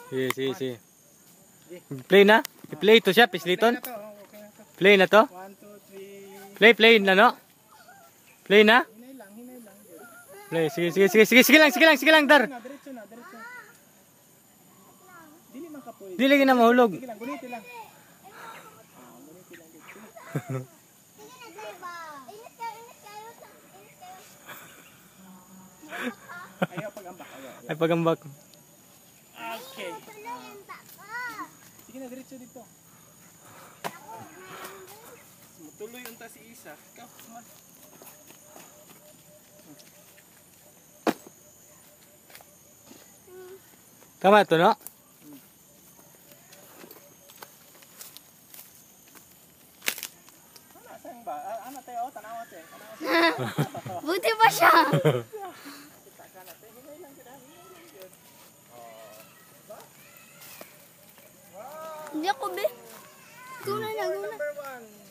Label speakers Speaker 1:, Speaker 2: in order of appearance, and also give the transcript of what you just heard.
Speaker 1: Sige, sige, sige. Play na? I-play to siya, pisliton? Play na to?
Speaker 2: 1, 2, 3.
Speaker 1: Play na no? Play na?
Speaker 2: Hinay lang.
Speaker 1: Play, sige lang, Dar.
Speaker 2: Diretso na. Dili man ka pwede.
Speaker 1: Di lagi na mahulog.
Speaker 2: Sige lang, guniti lang. Guniti lang dito. Ayaw pag-ambak.
Speaker 1: Ay, pagambak.
Speaker 2: Okay. Sige na, diretso dito. Tuloy yung si Isa. Ikaw, man.
Speaker 1: Tama ito, no?
Speaker 2: Saan ba? Ano tayo? Tanawa tayo.
Speaker 3: Buti pa siya. Hindi ako, be. Guna na.
Speaker 2: Number 1.